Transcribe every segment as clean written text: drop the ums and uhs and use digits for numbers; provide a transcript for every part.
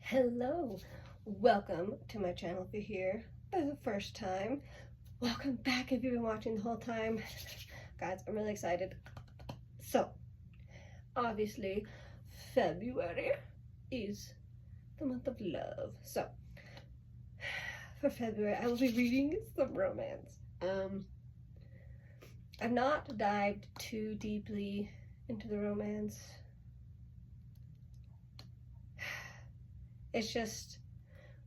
Hello, welcome to my channel if you're here for the first time. Welcome back if you've been watching the whole time. Guys, I'm really excited. So, obviously, February is the month of love. So, for February, I will be reading some romance. I've not dived too deeply into the romance. It's just,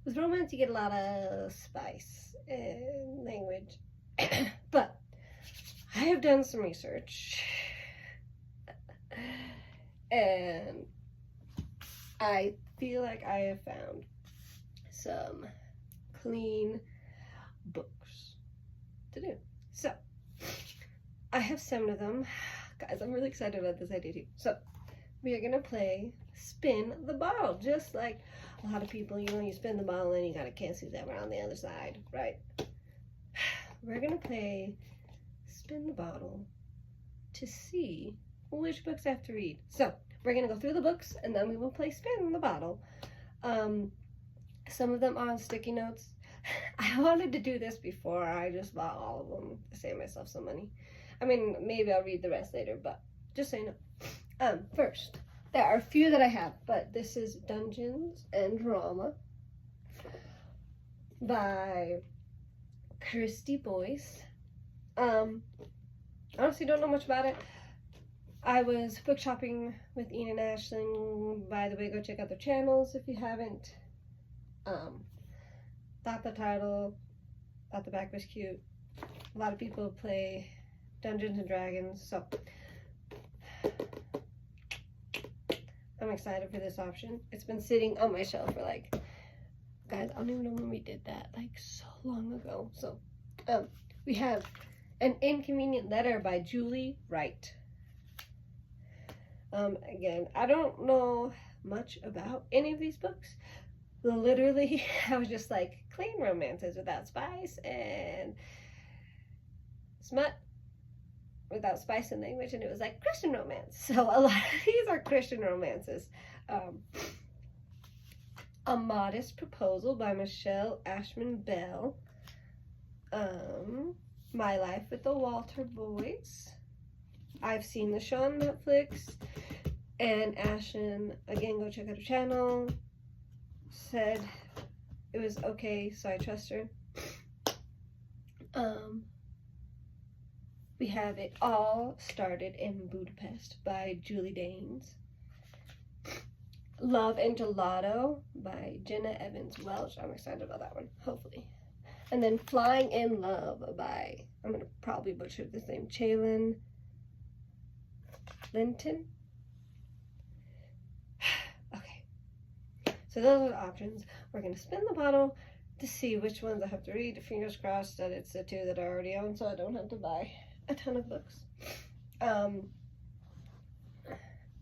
with romance you get a lot of spice and language. But I have done some research and I feel like I have found some clean books to do. So I have 7 of them. Guys, I'm really excited about this idea too. So we are gonna play spin the bottle, just like a lot of people, you spin the bottle and you gotta guess who's ever on the other side, right? We're gonna play spin the bottle to see which books I have to read. So we're gonna go through the books and then we will play spin the bottle. Some of them are on sticky notes. I wanted to do this before I just bought all of them to save myself some money. I mean, maybe I'll read the rest later, but just so you know. First, there are a few that I have, but this is Dungeons and Drama by Christy Boyce. Honestly don't know much about it. I was book shopping with Ian and Ashlyn. By the way, go check out their channels if you haven't. Thought the title, thought the back was cute. A lot of people play Dungeons and Dragons, so I'm excited for this option. It's been sitting on my shelf for guys, I don't even know when we did that, so long ago. So, we have An Inconvenient Letter by Julie Wright. Again, I don't know much about any of these books. Literally, I was just clean romances without spice and smut without spice and language, and it was Christian romance. So a lot of these are Christian romances. A Modest Proposal by Michelle Ashman Bell. My Life with the Walter Boys. I've seen the show on Netflix, and Ashton, again, go check out her channel, said it was okay, so I trust her. We have It All Started in Budapest by Julie Danes. Love and Gelato by Jenna Evans Welch. I'm excited about that one, hopefully. And then Flying in Love by, I'm going to probably butcher this name, Chaylin Linton. Okay. So those are the options. We're going to spin the bottle to see which ones I have to read. Fingers crossed that it's the 2 that I already own, so I don't have to buy a ton of books. But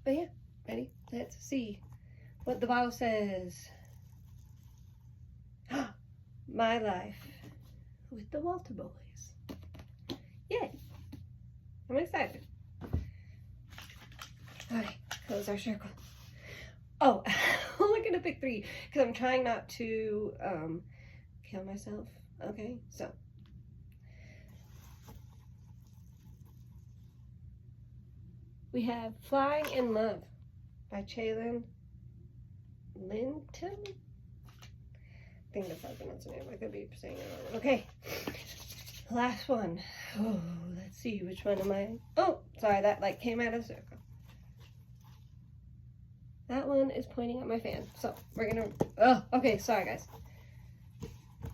yeah, ready? Let's see what the bottle says. My Life with the Walter Boys. Yay! I'm excited. Okay, close our circle. Oh, I'm only gonna pick 3 because I'm trying not to kill myself. Okay, so we have Flying in Love by Chaylin Linton. I think that's how I pronounce the name. I could be saying it wrong. Okay, last one. Oh, let's see, which one am I? Oh, sorry, that came out of the circle. That one is pointing at my fan. So we're gonna, oh, okay, sorry guys.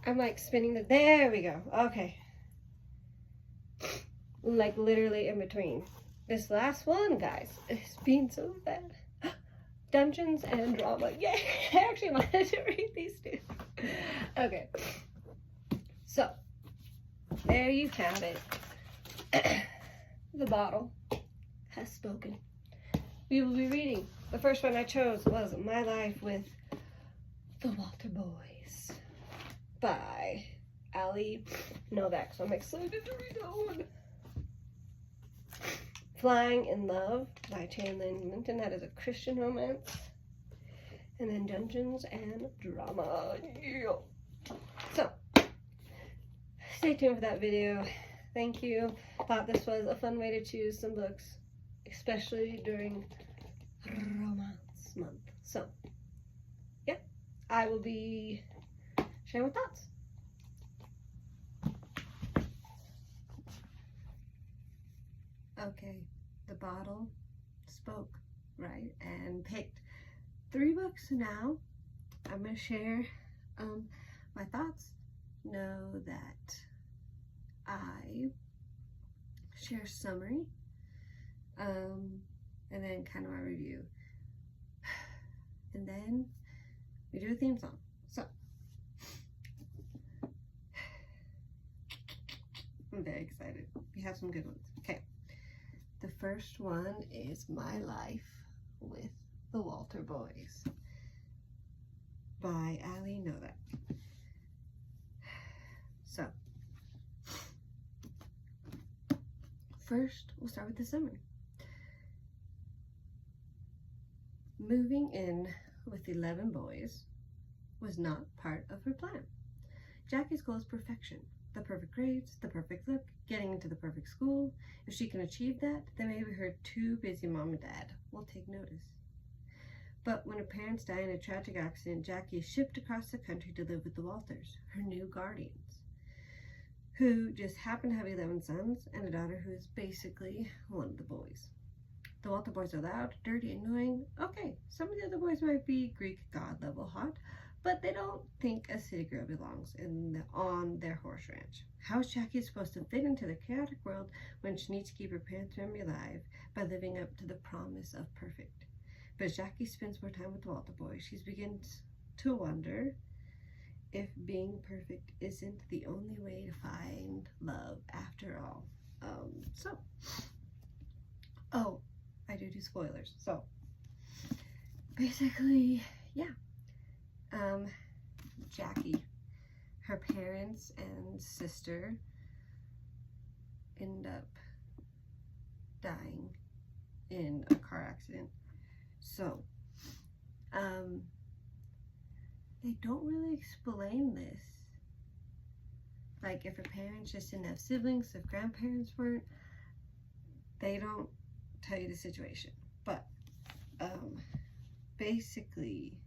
I'm spinning there we go. Okay. Literally in between. This last one, guys, is being so bad. Dungeons and Drama. Yay! I actually wanted to read these 2. Okay. So, there you have it. The bottle has spoken. We will be reading. The first one I chose was My Life with the Walter Boys by Ali Novak. So I'm excited to read that one. Flying in Love by Chaylin Linton. That is a Christian romance. and then Dungeons and Drama. Yeah. So, stay tuned for that video. Thank you. Thought this was a fun way to choose some books, especially during Romance Month. So, yeah, I will be sharing my thoughts. Okay, the bottle spoke, right, and picked 3 books. Now I'm going to share my thoughts. Know that I share a summary and then kind of my review, and then we do a theme song. So I'm very excited. We have some good ones. Okay, the first one is My Life with the Walter Boys by Ali Novak. So, first, we'll start with the summary. Moving in with 11 boys was not part of her plan. Jackie's goal is perfection. The perfect grades, the perfect look, getting into the perfect school. If she can achieve that, then maybe her too busy mom and dad will take notice. But when her parents die in a tragic accident, Jackie is shipped across the country to live with the Walters, her new guardians, who just happen to have 11 sons and a daughter who is basically one of the boys. The Walter boys are loud, dirty, annoying. Okay, some of the other boys might be Greek god level hot, but they don't think a city girl belongs on their horse ranch. How is Jackie supposed to fit into the chaotic world when she needs to keep her parents' memory alive by living up to the promise of perfect? But as Jackie spends more time with the Walter boys, she begins to wonder if being perfect isn't the only way to find love after all. Oh, I do spoilers. So, basically, yeah. Jackie, her parents and sister end up dying in a car accident. So, they don't really explain this. Like, if her parents just didn't have siblings, if grandparents weren't, they don't tell you the situation. But, basically,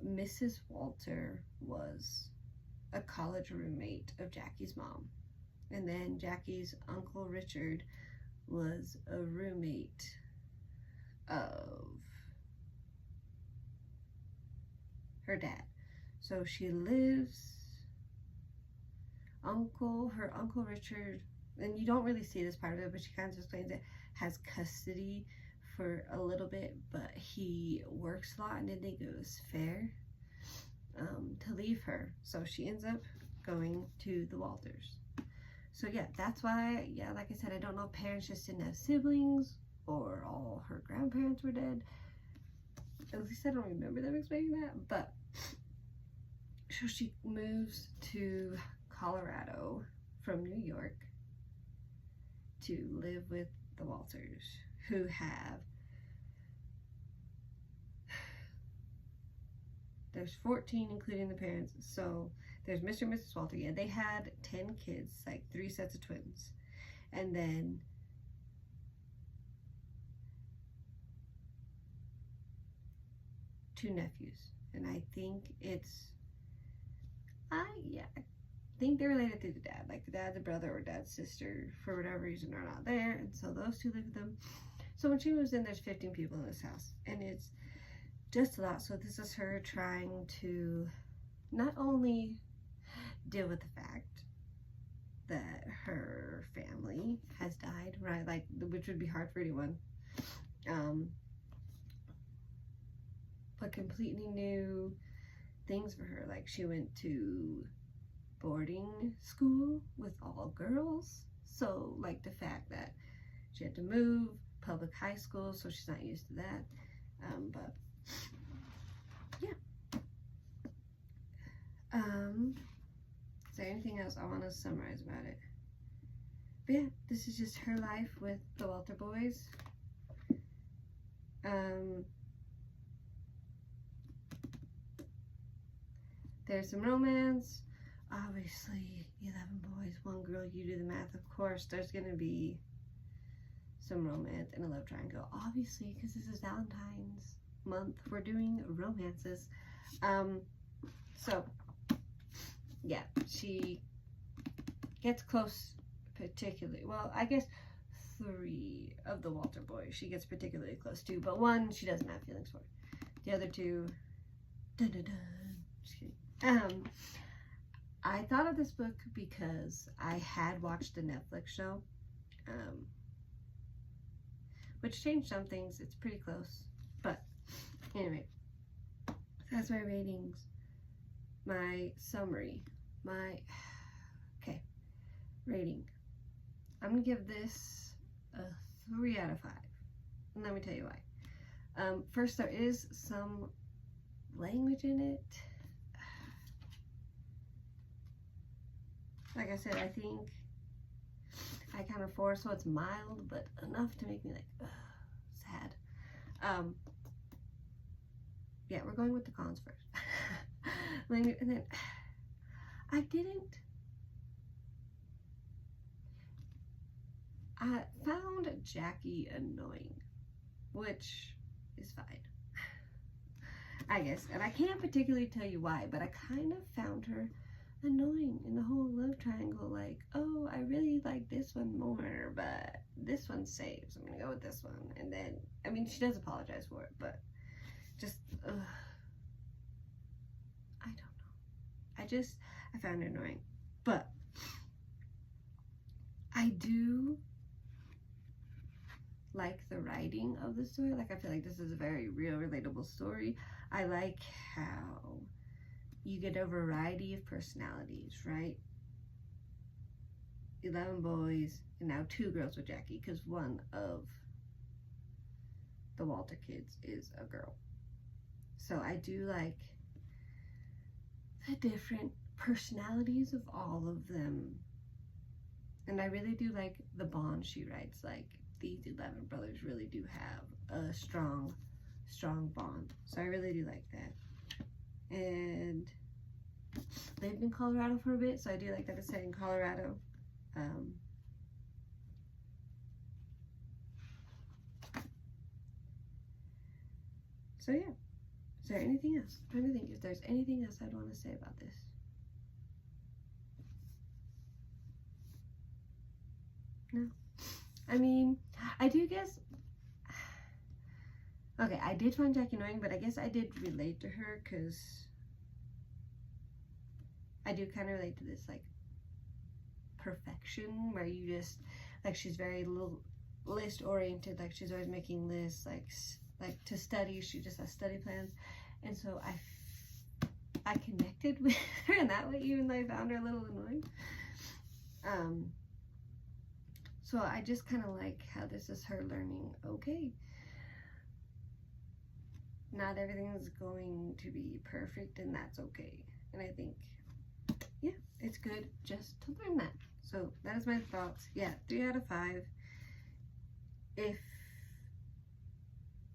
Mrs. Walter was a college roommate of Jackie's mom. And then Jackie's Uncle Richard was a roommate of her dad. So she lives, her Uncle Richard, and you don't really see this part of it, but she kind of explains it, has custody for a little bit, but he works a lot and didn't think it was fair to leave her. So she ends up going to the Walters. So yeah, that's why, yeah, like I said, I don't know if parents just didn't have siblings or all her grandparents were dead. At least I don't remember them explaining that. But so she moves to Colorado from New York to live with the Walters, who have, there's 14 including the parents. So there's Mr. and Mrs. Walter. Yeah, they had 10 kids, like 3 sets of twins. And then two nephews. And I think I think they're related to the dad. Like the dad's a brother or dad's sister, for whatever reason, are not there. And so those two live with them. So when she moves in, there's 15 people in this house. And it's just a lot. So this is her trying to not only deal with the fact that her family has died, right? Like, which would be hard for anyone. But completely new things for her. Like, she went to boarding school with all girls. So, like, the fact that she had to move, public high school, so she's not used to that. But, yeah. Is there anything else I want to summarize about it? But yeah, this is just her life with the Walter boys. there's some romance. Obviously, 11 boys, 1 girl, you do the math. Of course, there's going to be some romance and a love triangle. Obviously, because this is Valentine's month, we're doing romances. So, yeah, she gets close particularly. Well, I guess 3 of the Walter boys she gets particularly close to, but 1 she doesn't have feelings for. The other 2, dun dun dun. Just kidding. I thought of this book because I had watched the Netflix show, which changed some things. It's pretty close, but anyway, that's my ratings, my summary, okay, rating. I'm gonna give this a 3 out of 5, and let me tell you why. First, there is some language in it. Like I said, I think I kind of force, so it's mild, but enough to make me like, sad. Yeah, we're going with the cons first. And then I found Jackie annoying, which is fine, I guess. And I can't particularly tell you why, but I kind of found her annoying in the whole love triangle. Like, oh, I really like this one more, but this one saves. I'm gonna go with this one. And then, I mean, she does apologize for it, but just, I don't know. I found her annoying. But I do like the writing of the story. Like, I feel like this is a very real, relatable story. I like how you get a variety of personalities, right? 11 boys, and now 2 girls with Jackie, because 1 of the Walter kids is a girl. So I do like the different personalities of all of them. And I really do like the bond she writes. Like, these 11 brothers really do have a strong bond. So I really do like that. And they've been in Colorado for a bit, so I do like that it's set in Colorado. So yeah, is there anything else? I'm trying to think if there's anything else I'd want to say about this. No. I mean, I do guess, okay, I did find Jackie annoying, but I guess I did relate to her, because I do kind of relate to this, like, perfection, where you just, like, she's very list oriented, like, she's always making lists, like to study, she just has study plans, and so I connected with her in that way, even though I found her a little annoying. So I just kind of like how this is her learning, okay, not everything is going to be perfect, and that's okay. And I think, yeah, it's good just to learn that. So that is my thoughts. Yeah, 3 out of 5. If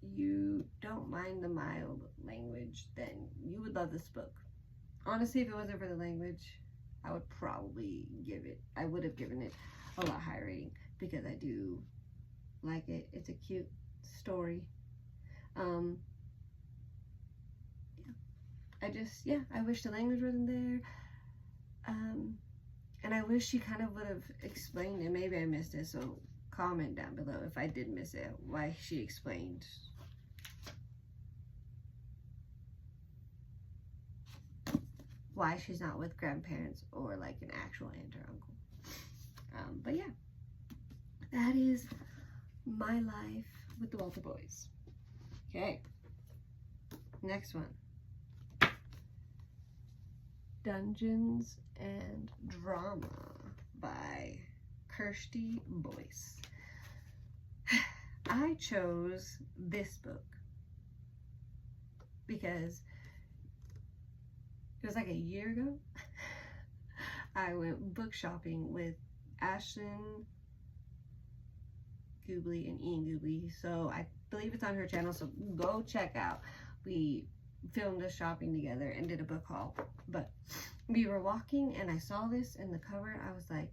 you don't mind the mild language, then you would love this book. Honestly, if it wasn't for the language, I would have given it a lot higher rating, because I do like it. It's a cute story. I wish the language wasn't there. And I wish she kind of would have explained it. Maybe I missed it, so comment down below if I did miss it, why she explained why she's not with grandparents or like an actual aunt or uncle. But yeah, that is my life with the Walter boys. Okay, next one. Dungeons and Drama by Kirsty Boyce. I chose this book because it was like a year ago. I went book shopping with Ashlyn Goobley and Ian Goobley, so I believe it's on her channel, so go check out. We filmed us shopping together and did a book haul. But we were walking and I saw this in the cover. I was like,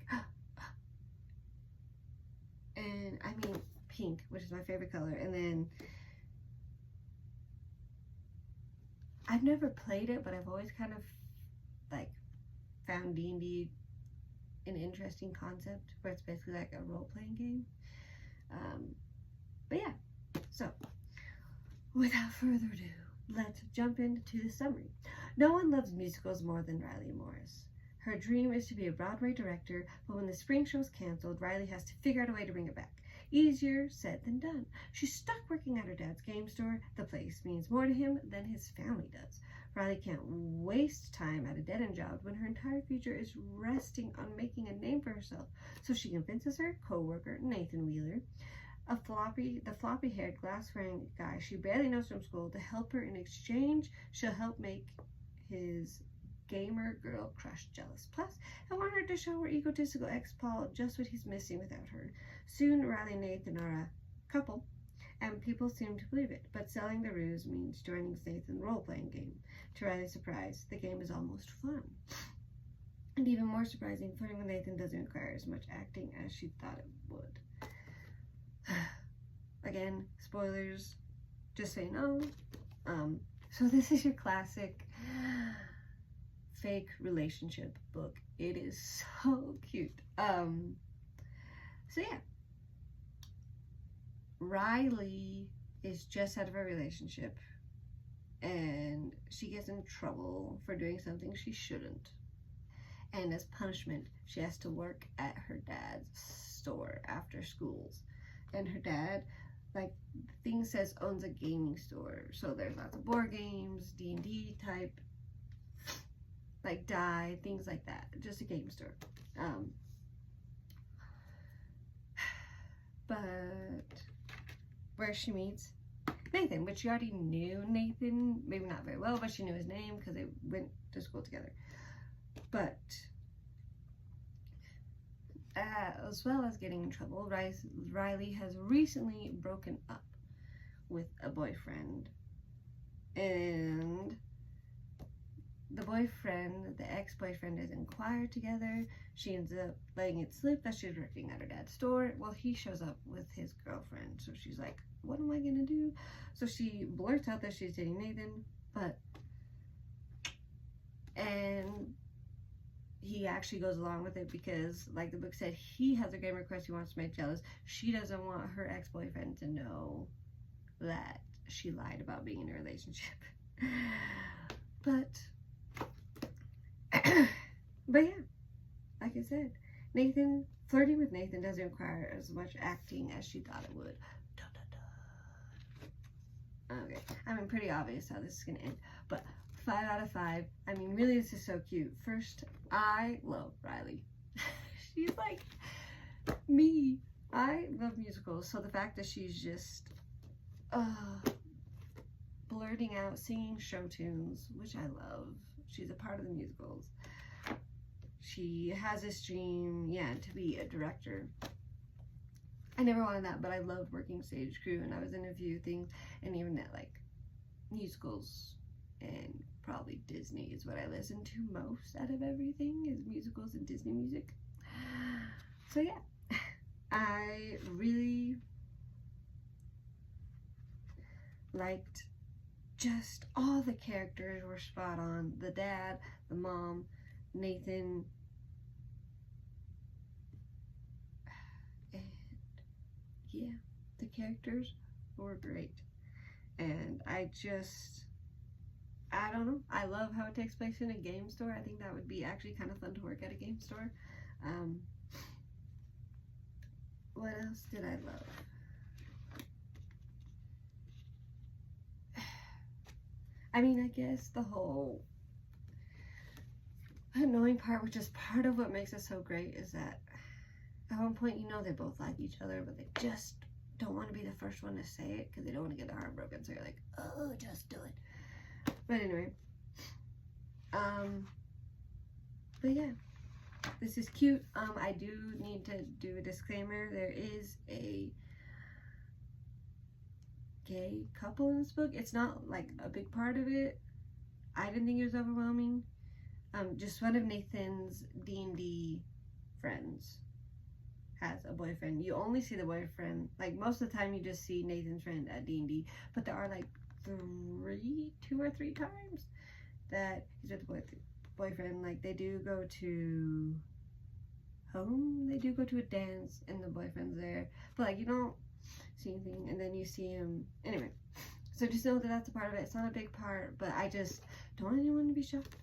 and I mean pink, which is my favorite color. And then I've never played it, but I've always kind of like found D&D an interesting concept where it's basically like a role-playing game. But yeah, so without further ado, let's jump into the summary. No one loves musicals more than Riley Morris. Her dream is to be a Broadway director, but when the spring show is canceled, Riley has to figure out a way to bring it back. Easier said than done. She's stuck working at her dad's game store. The place means more to him than his family does. Riley can't waste time at a dead-end job when her entire future is resting on making a name for herself. So she convinces her co-worker, Nathan Wheeler, the floppy-haired, glass-wearing guy she barely knows from school, to help her. In exchange, she'll help make his gamer girl crush jealous. Plus, I want her to show her egotistical ex-Paul just what he's missing without her. Soon, Riley and Nathan are a couple, and people seem to believe it. But selling the ruse means joining Nathan's role-playing game. To Riley's surprise, the game is almost fun. And even more surprising, flirting with Nathan doesn't require as much acting as she thought it would. Again, spoilers, just so you know. So this is your classic fake relationship book. It is so cute. So yeah, Riley is just out of a relationship and she gets in trouble for doing something she shouldn't. And as punishment, she has to work at her dad's store after schools. And her dad, like the thing says, owns a gaming store. So there's lots of board games, D&D type, like die, things like that. Just a game store. But where she meets Nathan, which she already knew Nathan, maybe not very well, but she knew his name because they went to school together. But as well as getting in trouble, Riley has recently broken up with a boyfriend, and the ex-boyfriend is inquired together. She ends up letting it slip that she's working at her dad's store. Well, he shows up with his girlfriend, so she's like, what am I gonna do? So she blurts out that she's dating Nathan, and he actually goes along with it because, like the book said, he has a game request he wants to make jealous. She doesn't want her ex-boyfriend to know that she lied about being in a relationship. But yeah, like I said, flirting with Nathan doesn't require as much acting as she thought it would. Okay, I mean, pretty obvious how this is gonna end, but 5 out of 5. I mean, really, this is so cute. First, I love Riley. She's like me. I love musicals, so the fact that she's just blurting out, singing show tunes, which I love. She's a part of the musicals. She has this dream, to be a director. I never wanted that, but I loved working stage crew, and I was in a few things, and even at like musicals, and probably Disney is what I listen to most out of everything, is musicals and Disney music. So yeah, I really liked just all the characters were spot on. The dad, the mom, Nathan, and yeah, the characters were great. And I don't know, I love how it takes place in a game store. I think that would be actually kind of fun to work at a game store. What else did I love? I mean, I guess the whole annoying part, which is part of what makes it so great, is that at one point, they both like each other, but they just don't want to be the first one to say it because they don't want to get their heart broken. So you're like, oh, just do it. But anyway, but yeah, this is cute. I do need to do a disclaimer. There is a gay couple in this book. It's not like a big part of it. I didn't think it was overwhelming. Just one of Nathan's D&D friends has a boyfriend. You only see the boyfriend, like most of the time you just see Nathan's friend at D&D, but there are like 2 or 3 times that he's with the boyfriend. Like they do go to home, they do go to a dance and the boyfriend's there, but like you don't see anything, and then you see him anyway. So just know that that's a part of it. It's not a big part, but I just don't want anyone to be shocked.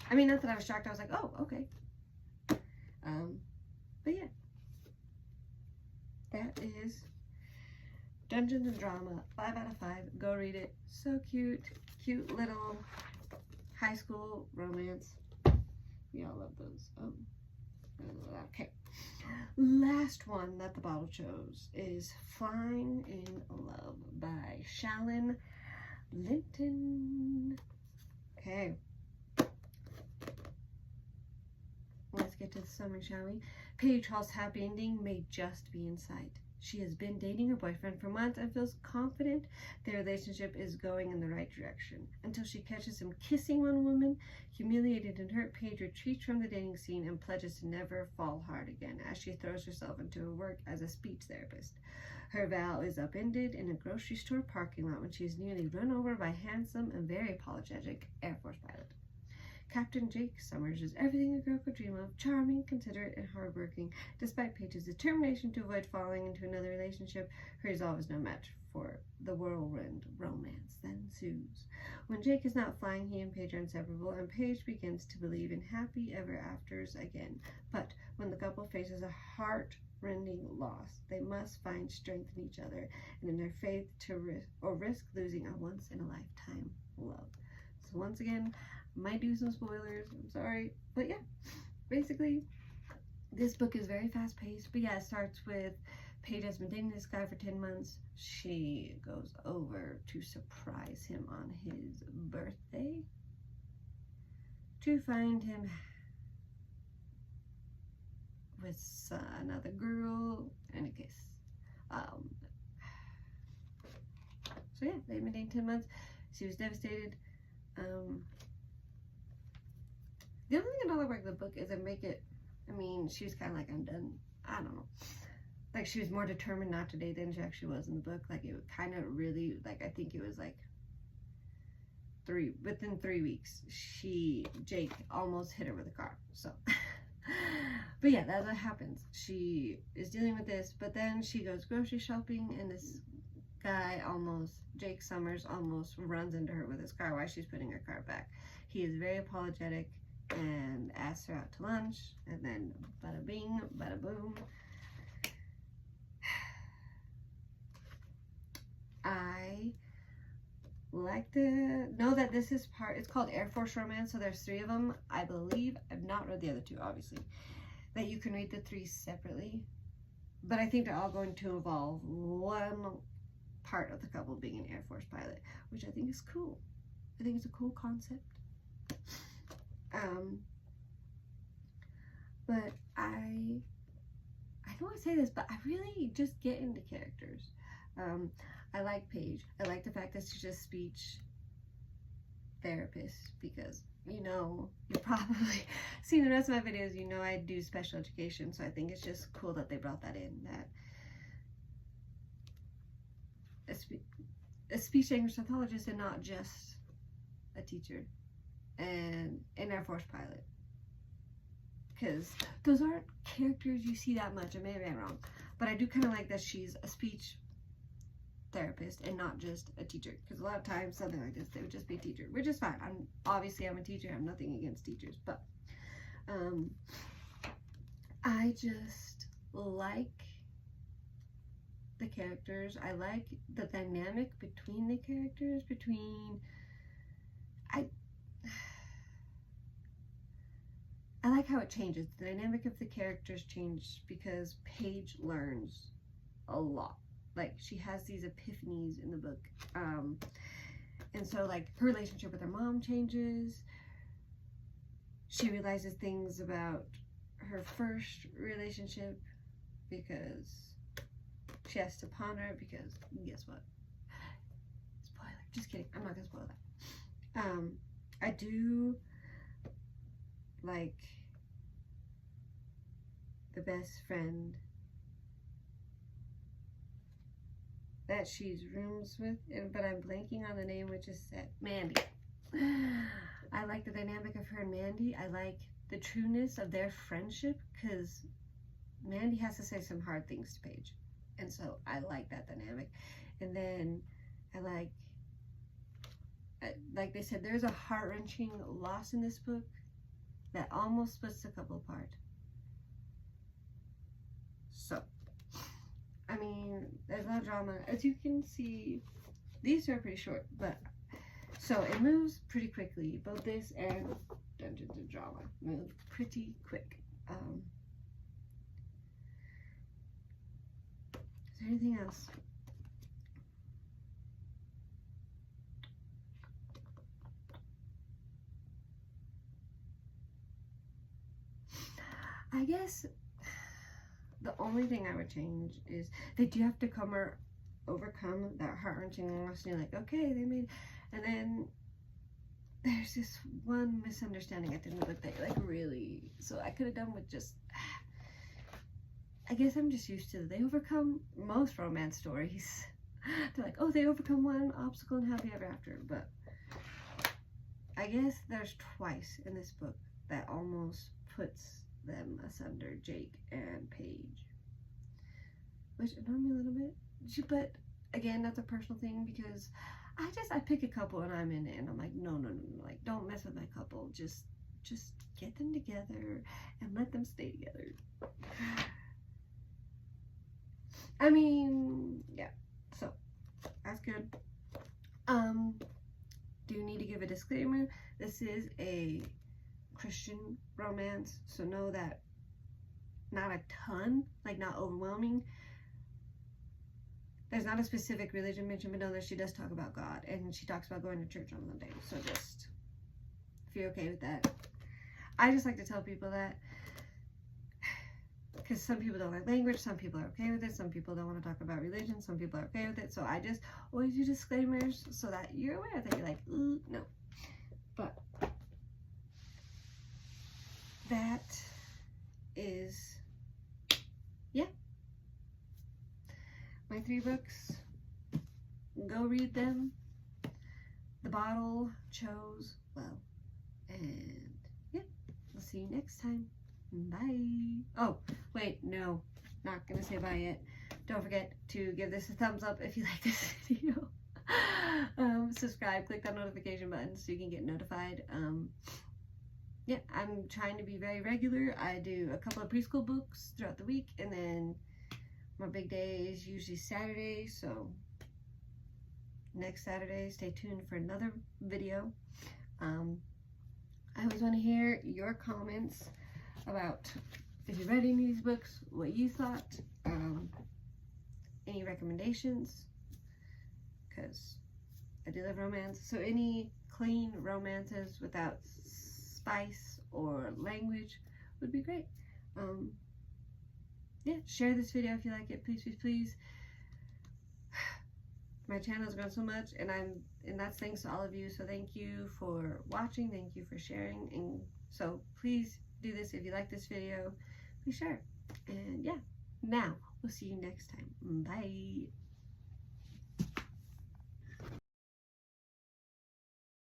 I mean, not that I was shocked, I was like, oh, okay. But yeah, that is Dungeons and Drama, 5 out of 5. Go read it. So cute. Cute little high school romance. We all love those. Okay. Last one that the bottle chose is Flying in Love by Shallon Linton. Okay. Let's get to the summary, shall we? Paige Hall's happy ending may just be in sight. She has been dating her boyfriend for months and feels confident their relationship is going in the right direction. Until she catches him kissing one woman. Humiliated and hurt, Paige retreats from the dating scene and pledges to never fall hard again as she throws herself into her work as a speech therapist. Her vow is upended in a grocery store parking lot when she is nearly run over by a handsome and very apologetic Air Force pilot. Captain Jake Summers is everything a girl could dream of, charming, considerate, and hardworking. Despite Paige's determination to avoid falling into another relationship, her resolve is no match for the whirlwind romance that ensues. When Jake is not flying, he and Paige are inseparable, and Paige begins to believe in happy ever afters again. But when the couple faces a heart-rending loss, they must find strength in each other and in their faith to risk losing a once-in-a-lifetime love. So once again, might do some spoilers, I'm sorry, but yeah, basically this book is very fast paced. But yeah, it starts with Paige has been dating this guy for 10 months. She goes over to surprise him on his birthday to find him with another girl and a kiss. So yeah, they've been dating 10 months. She was devastated. The only thing I don't like about the book is she was kind of like, I'm done. I don't know. Like, she was more determined not to date than she actually was in the book. Like, it kind of really, like, I think it was like within 3 weeks, Jake almost hit her with a car. So, but yeah, that's what happens. She is dealing with this, but then she goes grocery shopping, and this guy Jake Summers almost runs into her with his car while she's putting her car back. He is very apologetic and asks her out to lunch, and then bada bing, bada boom. I like to know that this is it's called Air Force Romance, so there's 3 of them, I believe. I've not read the other 2, obviously. That you can read the 3 separately, but I think they're all going to involve one part of the couple being an Air Force pilot, which I think is cool. I think it's a cool concept. But I don't want to say this, but I really just get into characters. I like Paige. I like the fact that she's a speech therapist, because you've probably seen the rest of my videos, I do special education, so I think it's just cool that they brought that in, that a speech language pathologist and not just a teacher and an Air Force pilot, because those aren't characters you see that much. And maybe I'm wrong, but I do kind of like that she's a speech therapist and not just a teacher, because a lot of times something like this, they would just be a teacher, which is fine. I'm a teacher. I have nothing against teachers, but I just like the characters. I like the dynamic between the characters, I like how it changes. The dynamic of the characters change because Paige learns a lot. Like, she has these epiphanies in the book. And so, like, her relationship with her mom changes. She realizes things about her first relationship because she has to ponder it because guess what? Spoiler. Just kidding. I'm not gonna spoil that. I do like the best friend that she's rooms with, but I'm blanking on the name, which is Mandy. I like the dynamic of her and Mandy. I like the trueness of their friendship because Mandy has to say some hard things to Paige, and so I like that dynamic. And then I like they said, there's a heart-wrenching loss in this book that almost splits the couple apart. So I mean, there's no drama. As you can see, these are pretty short, but so it moves pretty quickly. Both this and Dungeons and Drama move pretty quick. Is there anything else? I guess the only thing I would change is they do have to overcome that heart-wrenching loss. And you're like, okay, they made, and then there's this one misunderstanding at the end of the book that like really, so I could have done with just, I guess I'm just used to it. They overcome most romance stories. They're like, oh, they overcome one obstacle and happy ever after. But I guess there's twice in this book that almost puts them asunder, Jake and Paige, which annoyed me a little bit. But again, that's a personal thing because I pick a couple and I'm in it, and I'm like, no, like don't mess with my couple. Just get them together and let them stay together. I mean, yeah. So that's good. Do need to give a disclaimer. This is a Christian romance, so know that not a ton, like not overwhelming. There's not a specific religion mentioned, but know that she does talk about God, and she talks about going to church on Monday. So just, if you're okay with that. I just like to tell people that, because some people don't like language, some people are okay with it, some people don't want to talk about religion, some people are okay with it. So I just always do disclaimers so that you're aware that you're like, ooh, no. But that is, yeah, my 3 books. Go read them. The Bottle chose well. And yeah, we'll see you next time. Bye. Oh, wait, no, not gonna say bye yet. Don't forget to give this a thumbs up if you like this video. Subscribe, click that notification button so you can get notified. Yeah, I'm trying to be very regular. I do a couple of preschool books throughout the week, and then my big day is usually Saturday, so next Saturday, stay tuned for another video. I always want to hear your comments about if you read any of these books, what you thought, any recommendations, because I do love romance. So any clean romances without spice or language would be great. Yeah, share this video if you like it, please, please, please. My channel has grown so much, and that's thanks to all of you. So thank you for watching, thank you for sharing, and so please do this if you like this video. Please share. And yeah, now we'll see you next time. Bye.